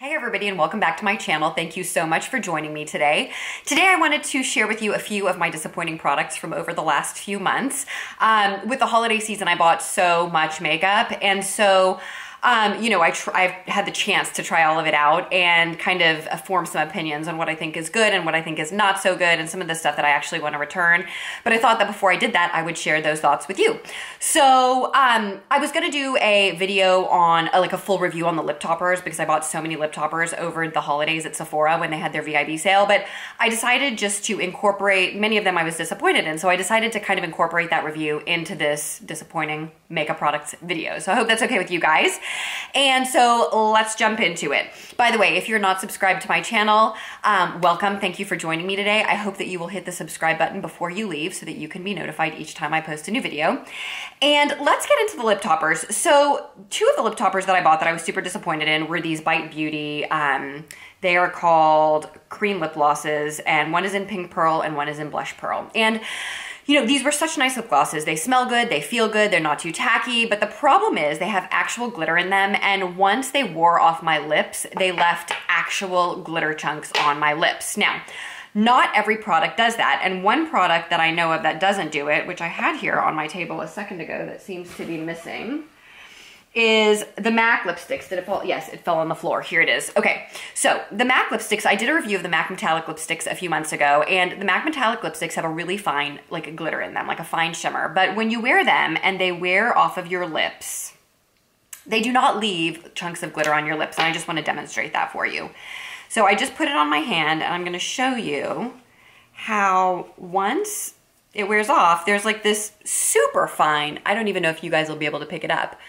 Hey everybody, and welcome back to my channel. Thank you so much for joining me today. Today I wanted to share with you a few of my disappointing products from over the last few months. With the holiday season, I bought so much makeup, and so I've had the chance to try all of it out and kind of form some opinions on what I think is good and what I think is not so good and some of the stuff that I actually want to return. But I thought that before I did that, I would share those thoughts with you. So I was going to do a video on like a full review on the lip toppers because I bought so many lip toppers over the holidays at Sephora when they had their VIB sale. But I decided just to incorporate, many of them I was disappointed in. So I decided to kind of incorporate that review into this disappointing makeup products video. So I hope that's okay with you guys. And so let's jump into it. By the way, if you're not subscribed to my channel, welcome. Thank you for joining me today. I hope that you will hit the subscribe button before you leave so that you can be notified each time I post a new video. And let's get into the lip toppers. So two of the lip toppers that I bought that I was super disappointed in were these Bite Beauty. They are called cream lip glosses, and one is in Pink Pearl and one is in Blush Pearl. And you know, these were such nice lip glosses. They smell good, they feel good, they're not too tacky, but the problem is they have actual glitter in them, and once they wore off my lips, they left actual glitter chunks on my lips. Now, not every product does that, and one product that I know of that doesn't do it, which I had here on my table a second ago that seems to be missing, is the MAC lipsticks. Did it fall? Yes, it fell on the floor. Here it is. Okay, so the MAC lipsticks, I did a review of the MAC metallic lipsticks a few months ago, and the MAC metallic lipsticks have a really fine, like a glitter in them, like a fine shimmer. But when you wear them and they wear off of your lips, they do not leave chunks of glitter on your lips, and I just want to demonstrate that for you. So I just put it on my hand, and I'm going to show you how once it wears off, there's like this super fine, I don't even know if you guys will be able to pick it up.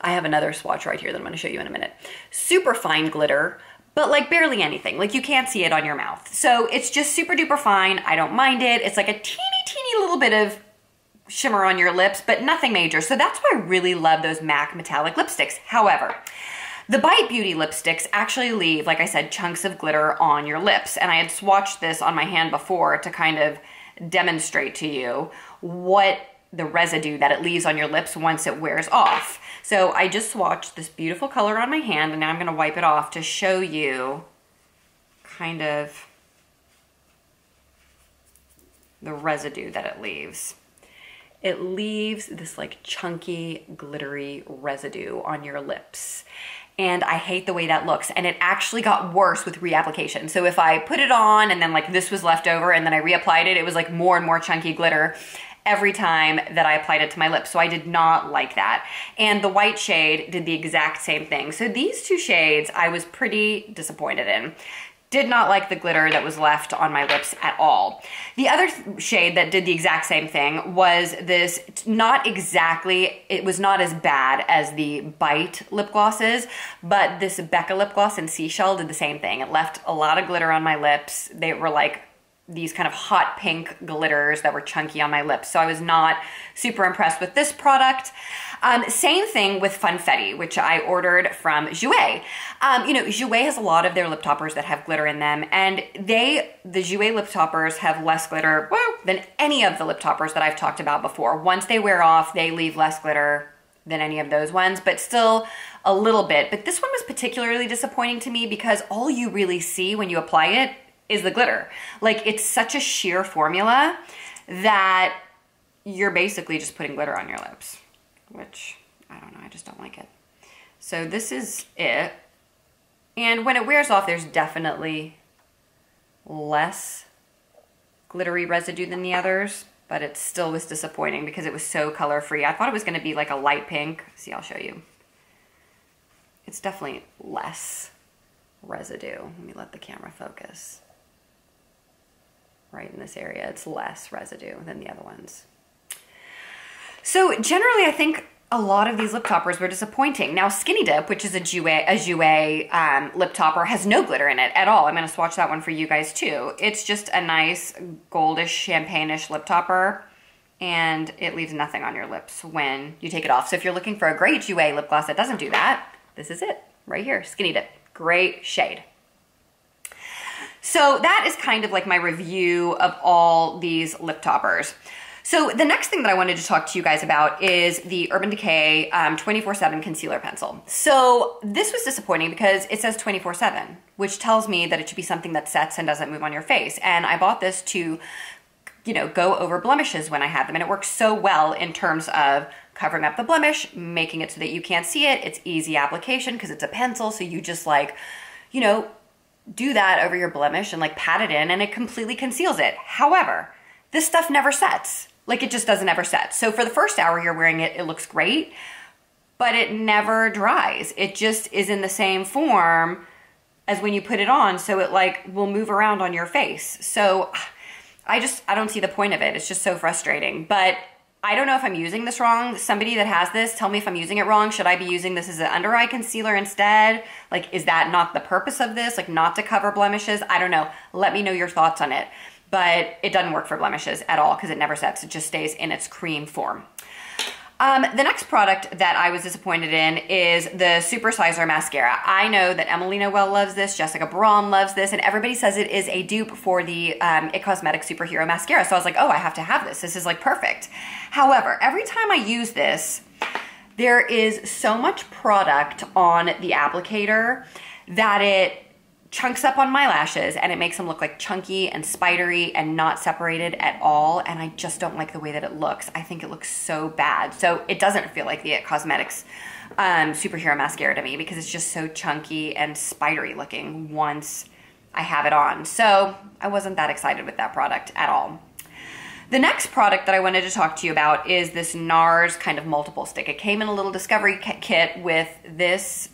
I have another swatch right here that I'm going to show you in a minute. Super fine glitter, but like barely anything. Like you can't see it on your mouth. So it's just super duper fine. I don't mind it. It's like a teeny little bit of shimmer on your lips, but nothing major. So that's why I really love those MAC metallic lipsticks. However, the Bite Beauty lipsticks actually leave, like I said, chunks of glitter on your lips. And I had swatched this on my hand before to kind of demonstrate to you what the residue that it leaves on your lips once it wears off. So I just swatched this beautiful color on my hand, and now I'm going to wipe it off to show you kind of the residue that it leaves. It leaves this like chunky, glittery residue on your lips. And I hate the way that looks. And it actually got worse with reapplication. So if I put it on and then like this was left over and then I reapplied it, it was like more and more chunky glitter every time that I applied it to my lips. So I did not like that. And the white shade did the exact same thing. So these two shades I was pretty disappointed in. Did not like the glitter that was left on my lips at all. The other shade that did the exact same thing was this, not exactly, it was not as bad as the Bite lip glosses, but this Becca lip gloss in Seashell did the same thing. It left a lot of glitter on my lips. They were like these kind of hot pink glitters that were chunky on my lips. So I was not super impressed with this product. Same thing with Funfetti, which I ordered from Jouer. Jouer has a lot of their lip toppers that have glitter in them, and the Jouer lip toppers have less glitter than any of the lip toppers that I've talked about before. Once they wear off, they leave less glitter than any of those ones, but still a little bit. But this one was particularly disappointing to me because all you really see when you apply it is the glitter. Like it's such a sheer formula that you're basically just putting glitter on your lips, which I don't know, I just don't like it. So this is it. And when it wears off, there's definitely less glittery residue than the others, but it still was disappointing because it was so color free. I thought it was gonna be like a light pink. See, I'll show you. It's definitely less residue. Let me let the camera focus. Right in this area, it's less residue than the other ones. So generally, I think a lot of these lip toppers were disappointing. Now, Skinny Dip, which is a Jouer lip topper, has no glitter in it at all. I'm going to swatch that one for you guys too. It's just a nice goldish, champagne-ish lip topper, and it leaves nothing on your lips when you take it off. So if you're looking for a great Jouer lip gloss that doesn't do that, this is it right here, Skinny Dip. Great shade. So that is kind of like my review of all these lip toppers. So the next thing that I wanted to talk to you guys about is the Urban Decay 24/7 Concealer Pencil. So this was disappointing because it says 24/7, which tells me that it should be something that sets and doesn't move on your face. And I bought this to, you know, go over blemishes when I had them. And it works so well in terms of covering up the blemish, making it so that you can't see it. It's easy application because it's a pencil. So you just like, you know, do that over your blemish and like pat it in and it completely conceals it. However, this stuff never sets. Like it just doesn't ever set. So for the first hour you're wearing it, it looks great, but it never dries. It just is in the same form as when you put it on. So it like will move around on your face. So I don't see the point of it. It's just so frustrating, but I don't know if I'm using this wrong. Somebody that has this, tell me if I'm using it wrong. Should I be using this as an under eye concealer instead? Like, is that not the purpose of this? Like not to cover blemishes? I don't know. Let me know your thoughts on it. But it doesn't work for blemishes at all because it never sets. It just stays in its cream form. The next product that I was disappointed in is the Supersizer Mascara. I know that Emily Noel loves this, Jessica Braun loves this, and everybody says it is a dupe for the It Cosmetics Superhero Mascara. So I was like, oh, I have to have this. This is like perfect. However, every time I use this, there is so much product on the applicator that it chunks up on my lashes and it makes them look like chunky and spidery and not separated at all. And I just don't like the way that it looks. I think it looks so bad. So it doesn't feel like the It Cosmetics Superhero Mascara to me because it's just so chunky and spidery looking once I have it on. So I wasn't that excited with that product at all. The next product that I wanted to talk to you about is this NARS kind of multiple stick. It came in a little discovery kit with this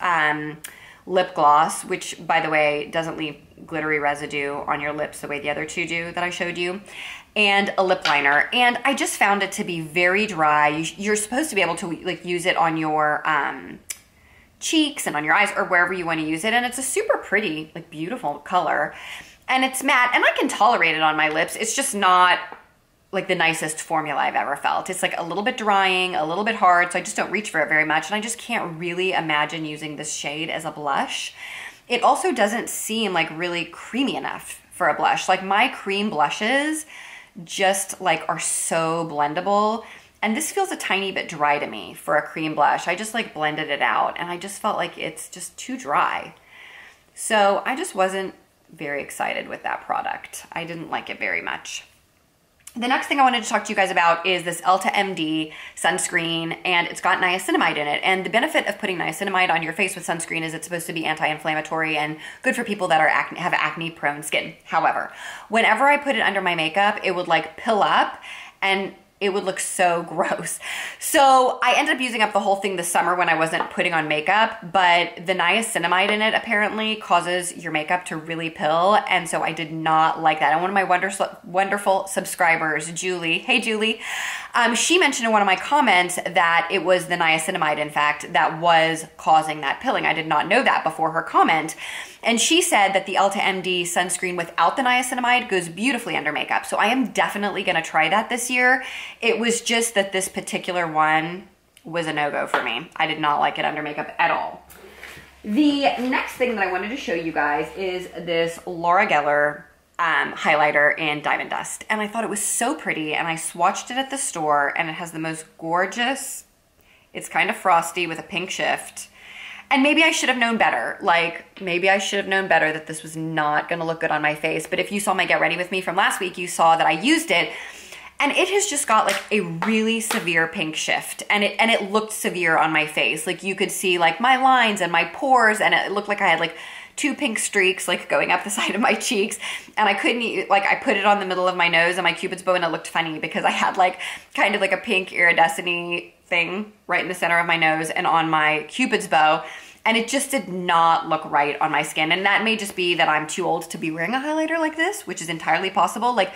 lip gloss, which by the way doesn't leave glittery residue on your lips the way the other two do that I showed you, and a lip liner. And I just found it to be very dry. You're supposed to be able to like use it on your cheeks and on your eyes or wherever you want to use it, and it's a super pretty, like beautiful color, and it's matte, and I can tolerate it on my lips. It's just not like the nicest formula I've ever felt. It's like a little bit drying, a little bit hard, so I just don't reach for it very much, and I just can't really imagine using this shade as a blush. It also doesn't seem like really creamy enough for a blush. Like my cream blushes just like are so blendable, and this feels a tiny bit dry to me for a cream blush. I just like blended it out, and I just felt like it's just too dry. So I just wasn't very excited with that product. I didn't like it very much. The next thing I wanted to talk to you guys about is this Elta MD Sunscreen, and it's got niacinamide in it. And the benefit of putting niacinamide on your face with sunscreen is it's supposed to be anti-inflammatory and good for people that are have acne-prone skin. However, whenever I put it under my makeup, it would like pill up and it would look so gross. So I ended up using up the whole thing this summer when I wasn't putting on makeup, but the niacinamide in it apparently causes your makeup to really pill, and so I did not like that. And one of my wonderful subscribers, Julie, hey Julie, she mentioned in one of my comments that it was the niacinamide, in fact, that was causing that pilling. I did not know that before her comment. And she said that the Elta MD sunscreen without the niacinamide goes beautifully under makeup. So I am definitely gonna try that this year. It was just that this particular one was a no-go for me. I did not like it under makeup at all. The next thing that I wanted to show you guys is this Laura Geller highlighter in Diamond Dust. And I thought it was so pretty, and I swatched it at the store, and it has the most gorgeous, it's kind of frosty with a pink shift. And maybe I should have known better. Like, maybe I should have known better that this was not gonna look good on my face. But if you saw my Get Ready With Me from last week, you saw that I used it, and it has just got like a really severe pink shift. And it looked severe on my face. Like you could see like my lines and my pores, and it looked like I had like 2 pink streaks like going up the side of my cheeks, and I couldn't, like I put it on the middle of my nose and my cupid's bow, and it looked funny because I had like kind of like a pink iridescent thing right in the center of my nose and on my cupid's bow, and it just did not look right on my skin. And that may just be that I'm too old to be wearing a highlighter like this, which is entirely possible. Like,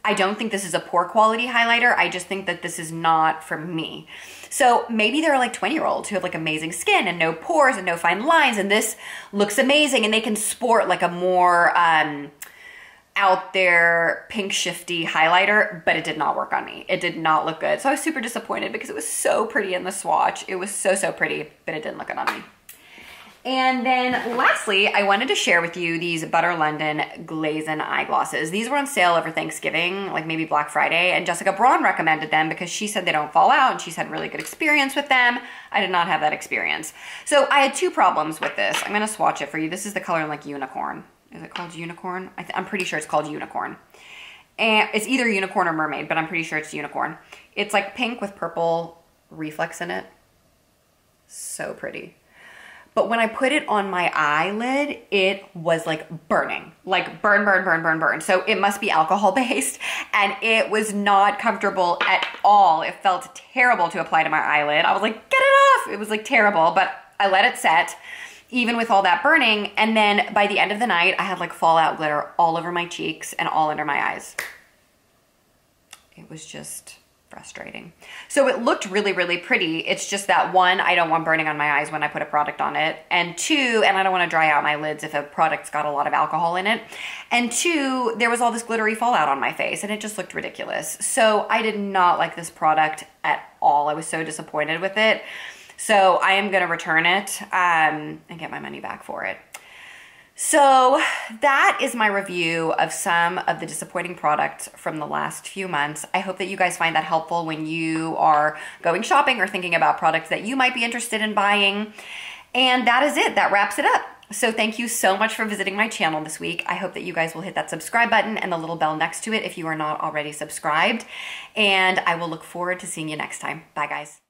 I don't think this is a poor quality highlighter. I just think that this is not for me. So maybe there are like 20-year-olds who have like amazing skin and no pores and no fine lines, and this looks amazing, and they can sport like a more out there pink shifty highlighter, but it did not work on me. It did not look good. So I was super disappointed because it was so pretty in the swatch. It was so, so pretty, but it didn't look good on me. And then lastly, I wanted to share with you these Butter London Glazen eyeglosses. These were on sale over Thanksgiving, like maybe Black Friday, and Jessica Braun recommended them because she said they don't fall out and she's had really good experience with them. I did not have that experience. So I had two problems with this. I'm gonna swatch it for you. This is the color like unicorn. Is it called unicorn? I'm pretty sure it's called unicorn. And it's either unicorn or mermaid, but I'm pretty sure it's unicorn. It's like pink with purple reflex in it. So pretty. But when I put it on my eyelid, it was like burning, like burn, burn, burn, burn, burn. So it must be alcohol based, and it was not comfortable at all. It felt terrible to apply to my eyelid. I was like, get it off. It was like terrible, but I let it set even with all that burning. And then by the end of the night, I had like fallout glitter all over my cheeks and all under my eyes. It was just frustrating. So it looked really, really pretty. It's just that one, I don't want burning on my eyes when I put a product on it. And two, and I don't want to dry out my lids if a product's got a lot of alcohol in it. And two, there was all this glittery fallout on my face and it just looked ridiculous. So I did not like this product at all. I was so disappointed with it. So I am going to return it and get my money back for it. So that is my review of some of the disappointing products from the last few months. I hope that you guys find that helpful when you are going shopping or thinking about products that you might be interested in buying. And that is it. That wraps it up. So thank you so much for visiting my channel this week. I hope that you guys will hit that subscribe button and the little bell next to it if you are not already subscribed. And I will look forward to seeing you next time. Bye, guys.